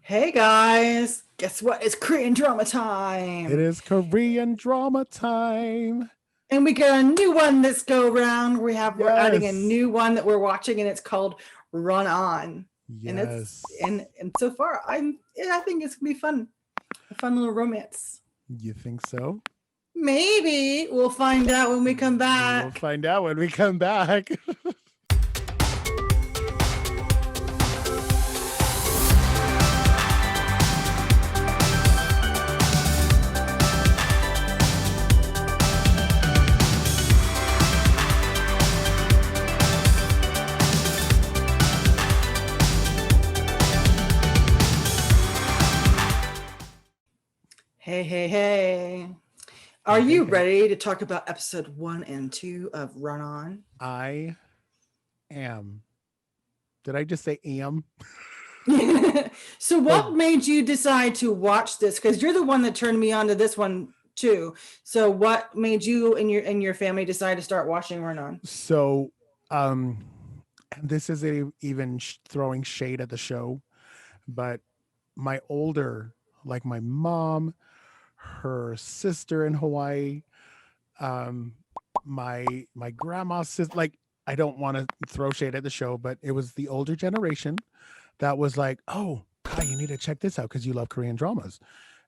Hey guys, guess what? It's Korean drama It time. is Korean drama time. And we got a new one this go round. We're adding a Yes. new one that we're watching and it's called Run On. And it's Yes. and so far I think it's gonna be fun. A fun little romance. You think so? Maybe we'll find out when we come We will back. find out when we come back. Hey, hey, hey. Are Hey, hey, you hey. ready to talk about episode 1 and 2 of Run On? I am. Did I just say am? So Or what made you decide to watch this? Because you're the one that turned me on to this one too. So what made you and your family decide to start watching Run On? so um and this isn't even throwing shade at the show, but my older, like my mom, her sister in Hawaii, um my grandma's sister, like, I don't want to throw shade at the show, but it was the older generation that was like, oh Kai, you need to check this out because you love Korean dramas.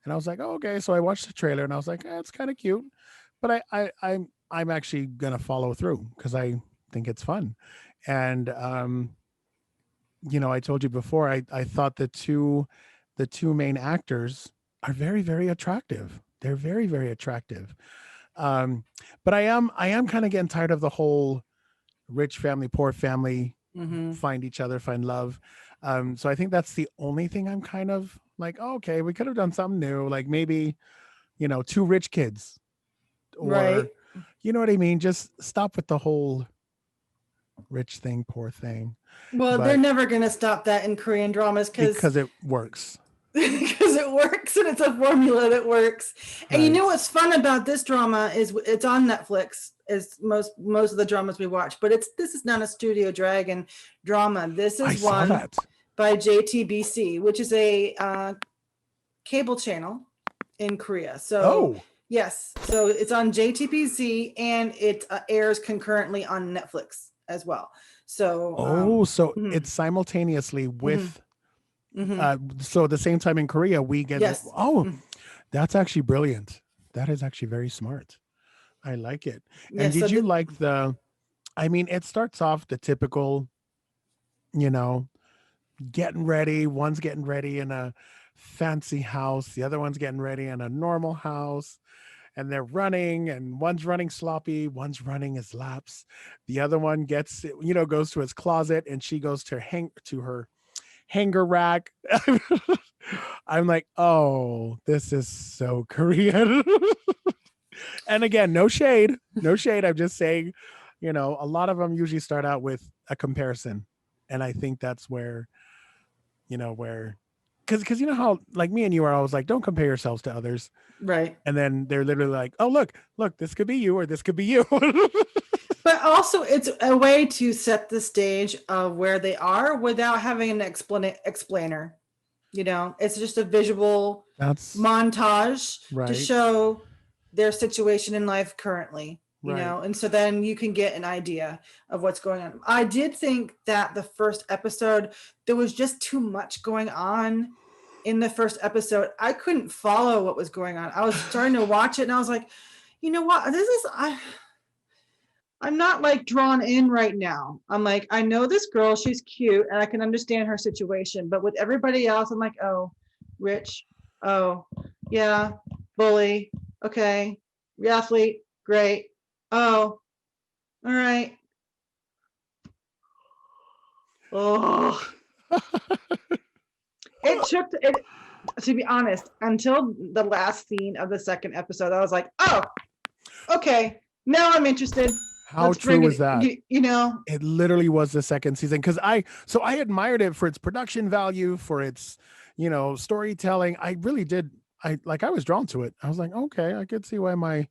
And I was like, oh, okay. So I watched the trailer and I was like, it's kind of cute, but I'm actually gonna follow through because I think it's fun. And I told you before, I thought the two main actors are very, very attractive. They're very, very attractive. um but I am kind of getting tired of the whole rich family, poor family, Mm-hmm. find each other, find love. So I think that's the only thing I'm kind of like, oh, okay, we could have done something new, like maybe, two rich kids, Right. or you know what I mean, just stop with the whole rich thing, poor thing. Well, they're But never gonna stop that in Korean dramas because because it works. because it works and it's a formula that works. And you know Right. what's fun about this drama is it's on Netflix, as most of the dramas we watch, but this is not a Studio Dragon drama. This I is saw one that. by JTBC, which is a cable channel in Korea. So Oh. yes, so it's on JTBC and it airs concurrently on Netflix as well. So Oh, so mhm, it's simultaneously mhm, with, mhm. so at the same time in Korea we get, Yes. oh, Mhm. that's actually brilliant. That is actually very smart. I like it. And Yes. did you like I mean, it starts off the typical, you know, getting ready. One's getting ready in a fancy house, the other one's getting ready in a normal house, and they're running, and one's running sloppy, one's running his laps. The other one goes to his closet, and she goes to her hanger rack. I'm like, oh, this is so Korean. And again, no shade, no shade. I'm just saying, a lot of them usually start out with a comparison. And I think that's where, because you know how, like, me and you are always like, don't compare yourselves to others. Right. And then they're literally like, oh, look, this could be you, or this could be you. But also, it's a way to set the stage of where they are without having an explainer. It's just a visual That's montage to right. show their situation in life currently. Right. And so then you can get an idea of what's going on. I did think that the first episode, there was just too much going on in the first episode. I couldn't follow what was going on. I was starting to watch it and I was like, you know what? I'm not like drawn in right now. I'm like, I know this girl, she's cute, and I can understand her situation. But with everybody else, I'm like, oh, rich. Oh, yeah, bully. Okay. Athlete. Great. Oh, all right. Oh, it took it, to be honest, until the last scene of the second episode. I was like, oh, okay. Now I'm interested. How Let's bring true is it. that? You know. It literally was the second season, because I admired it for its production value, for its, storytelling. I really did. I was drawn to it. I was like, okay, I could see why my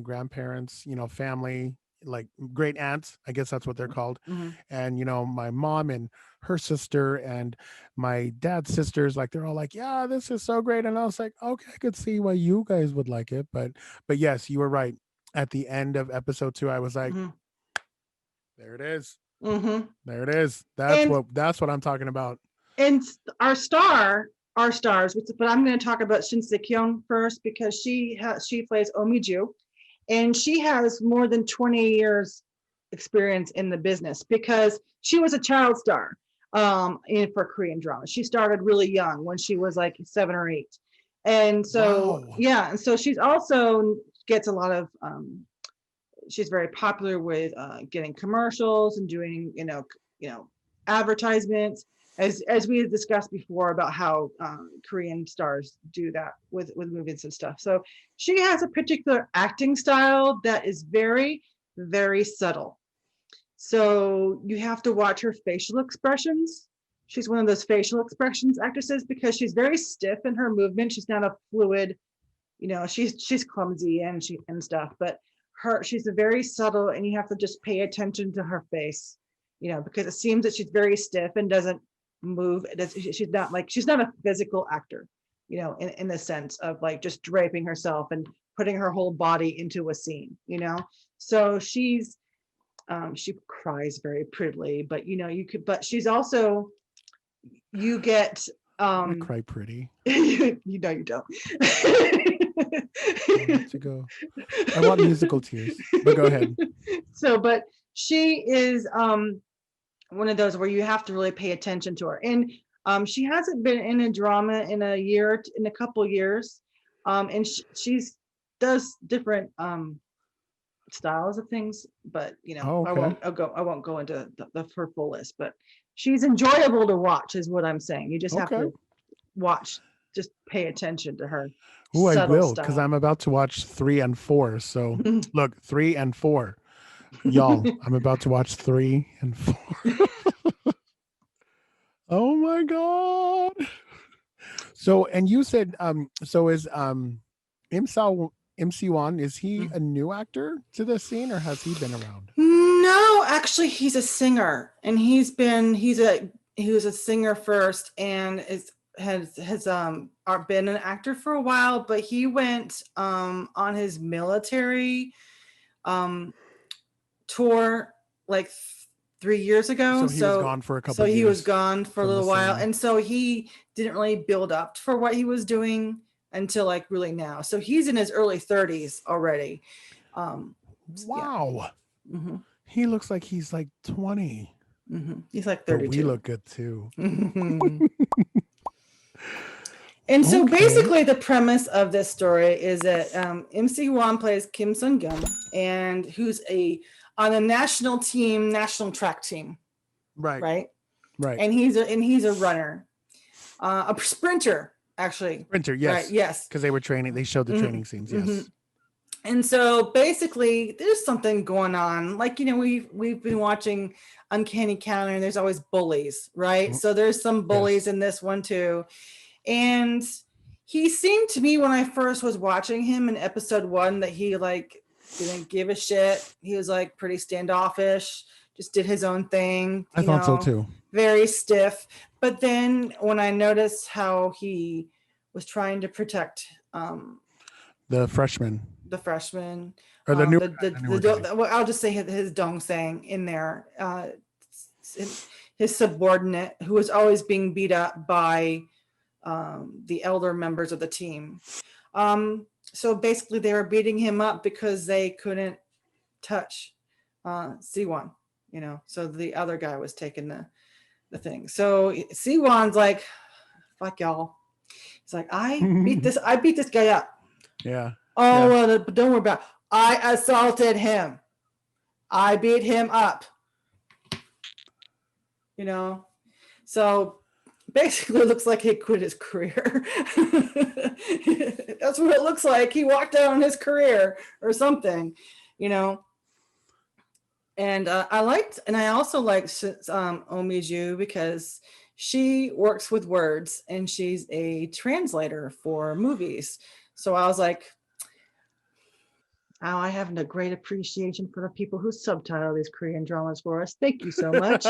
grandparents, family, like great aunts, I guess that's what they're called. Mm-hmm. And my mom and her sister and my dad's sisters, like they're all like, yeah, this is so great. And I was like, okay, I could see why you guys would like it. But yes, you were right. At the end of episode 2, I was like, Mm-hmm. there it is. Mm-hmm. There it is. And That's what I'm talking about. and our stars, but I'm going to talk about Shin Se-kyung first because she plays Omiju, and she has more than 20 years experience in the business because she was a child star for Korean drama. She started really young when she was like 7 or 8. And so, Wow. yeah, and so she's also gets a lot of she's very popular with getting commercials and doing advertisements, as we had discussed before about how Korean stars do that with movies and stuff. So she has a particular acting style that is very, very subtle. So you have to watch her facial expressions. She's one of those facial expressions actresses because she's very stiff in her movement. She's not a fluid, she's clumsy and stuff, but she's a very subtle, and you have to just pay attention to her face, because it seems that she's very stiff and doesn't move. She's not a physical actor, in the sense of like just draping herself and putting her whole body into a scene. So she cries very prettily, but but she's also, you get I cry pretty. you don't. To go. I want musical tears. But go ahead. So, but she is one of those where you have to really pay attention to her, and she hasn't been in a drama in a couple years, and she's does different styles of things, but Oh, okay. I won't go into the her full list, but she's enjoyable to watch is what I'm saying. You just have Okay. to watch, just pay attention to her Oh, I subtle will, because style. I'm about to watch 3 and 4. So look, 3 and 4. Y'all, I'm about to watch 3 and 4. Oh my God. So, and you said, so is MC Wan, is he a new actor to the scene, or has he been around? No, actually, he's a singer, and he was a singer first, and has been an actor for a while, but he went on his military tour like 3 years ago. So he was gone for a So couple he was years gone for a from the little while, scene. and so he didn't really build up for what he was doing until like really now. So he's in his early 30s already. Yeah. Wow. Hmm. He looks like he's like 20, Hmm. He's like but we 32. look good too. And so Okay. basically, the premise of this story is that MC Wan plays Kim Sung Gum, and who's on a national track team, Right. right? Right. And he's a runner, a sprinter, actually. Sprinter, Right? yes. Yes. Because they showed the Hmm. training scenes, Hmm. yes. And so basically, there's something going on. Like we've been watching Uncanny Counter, and there's always bullies, right? Mm, So there's some bullies yes. in this one too. And he seemed to me when I first was watching him in episode 1 that he like didn't give a shit. He was like pretty standoffish, just did his own thing, I thought so too. very stiff. But then when I noticed how he was trying to protect The freshman. the freshman, Or the newer guy. The newer guy. well, I'll just say his dong sang in there, his subordinate who was always being beat up by the elder members of the team. So basically, they were beating him up because they couldn't touch Siwon, So the other guy was taking the thing. So Siwon's like, "Fuck y'all." He's like, I beat this guy up. Yeah. Oh, Yeah. well, don't worry about it. I assaulted him. I beat him up. So basically it looks like he quit his career. That's what it looks like. He walked out on his career or something, And I also liked Omiju because she works with words and she's a translator for movies. So I was like, Oh, I have a great appreciation for the people who subtitle these Korean dramas for us. Thank you so much.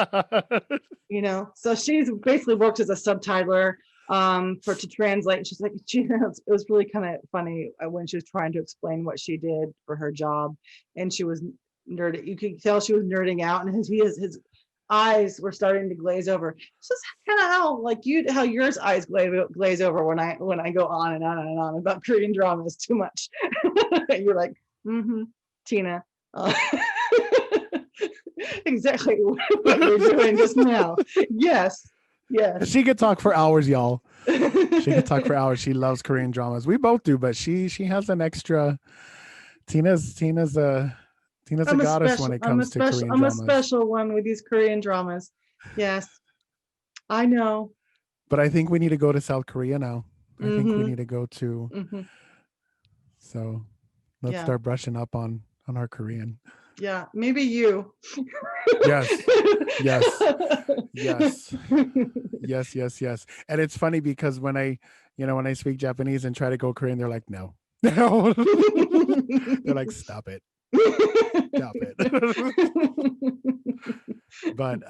So she's basically worked as a subtitler to translate. She's like, it was really kind of funny when she was trying to explain what she did for her job, and she was nerding. You could tell she was nerding out, and his eyes were starting to glaze over. This is kind of how yours eyes glaze over when I go on and on and on about Korean dramas too much. You're like, Tina. Exactly what you're doing just now. Yes. She could talk for hours, y'all. She could talk for hours. She loves Korean dramas. We both do, but she has an extra. Tina's a goddess when it comes to Korean I'm a dramas. special one with these Korean dramas. Yes, I know. But I think we need to go to South Korea now. I think we need to go to. So let's start brushing up on our Korean. Yeah, maybe you. Yes. And it's funny because when I speak Japanese and try to go Korean, they're like, no. They're like, stop it. But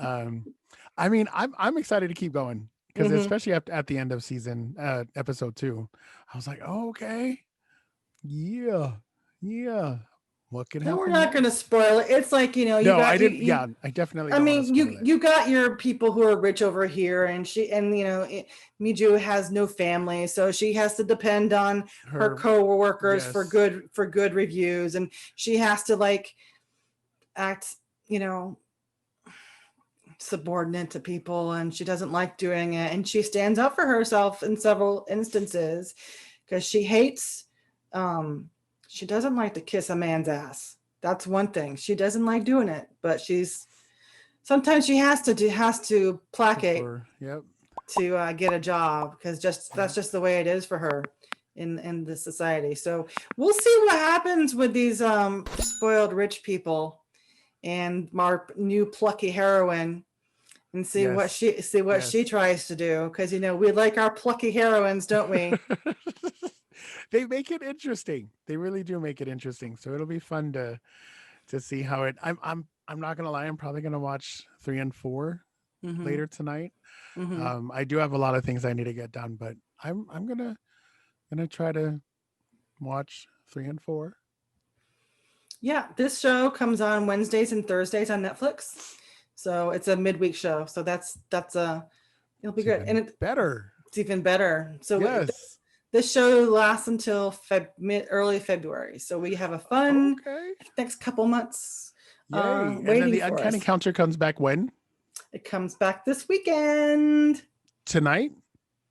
I mean, I'm excited to keep going because especially at the end of season episode 2, I was like, oh, okay. Yeah. What can happen? We're not going to spoil it. It's like, I definitely. I mean, you got your people who are rich over here, and Miju has no family, so she has to depend on her co-workers for good reviews, and she has to act, subordinate to people, and she doesn't like doing it, and she stands up for herself in several instances because she hates. She doesn't like to kiss a man's ass. That's one thing. She doesn't like doing it, but sometimes she has to placate to get a job because that's just the way it is for her in this society. So we'll see what happens with these spoiled rich people and our new plucky heroine, and see what she tries to do, because we like our plucky heroines, don't we? They make it interesting. They really do make it interesting. So it'll be fun to see how it. I'm not gonna lie. I'm probably gonna watch 3 and 4 later tonight. I do have a lot of things I need to get done, but I'm gonna try to watch 3 and 4. Yeah, this show comes on Wednesdays and Thursdays on Netflix, so it's a midweek show. So that's it'll be good, and it's better. It's even better. So yes. This show lasts until early February, so we have a fun next couple months. And then the Uncanny Counter comes back when? It comes back this weekend. Tonight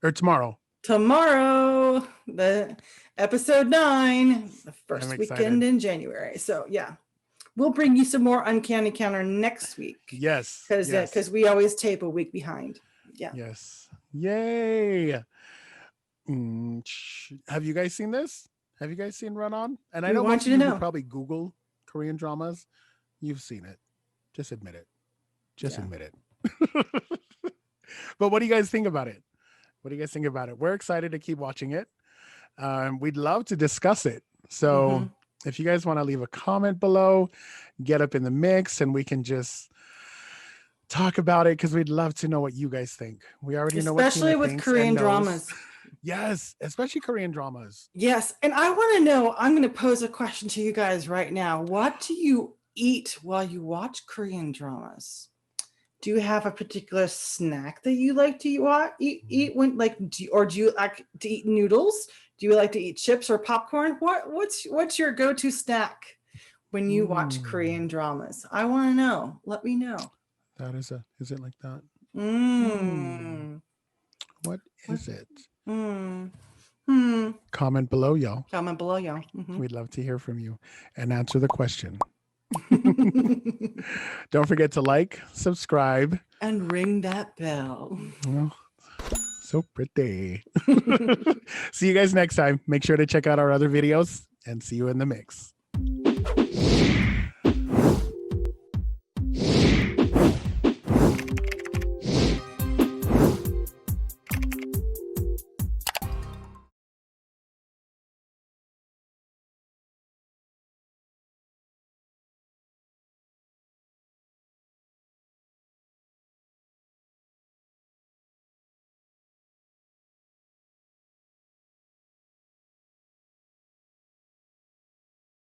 or tomorrow? Tomorrow, the episode 9, the first weekend in January. So yeah, we'll bring you some more Uncanny Counter next week. Yes, because we always tape a week behind. Yeah. Yes. Yay. Have you guys seen this? Have you guys seen Run On? And I know most of you probably Google Korean dramas. You've seen it. Just admit it. Admit it. But what do you guys think about it? We're excited to keep watching it. We'd love to discuss it. So if you guys want to leave a comment below, get up in the mix, and we can just talk about it, because we'd love to know what you guys think. We already know what Tina with thinks Korean dramas. Yes, especially Korean dramas. Yes, and I want to know, I'm going to pose a question to you guys right now. What do you eat while you watch Korean dramas? Do you have a particular snack that you like to eat when, do you like to eat noodles? Do you like to eat chips or popcorn? What's your go-to snack when you watch Korean dramas? I want to know. Let me know. Is it like that? What is it? Comment below, y'all. We'd love to hear from you and answer the question. Don't forget to like, subscribe, and ring that bell. Oh, so pretty. See you guys next time. Make sure to check out our other videos, and see you in the mix.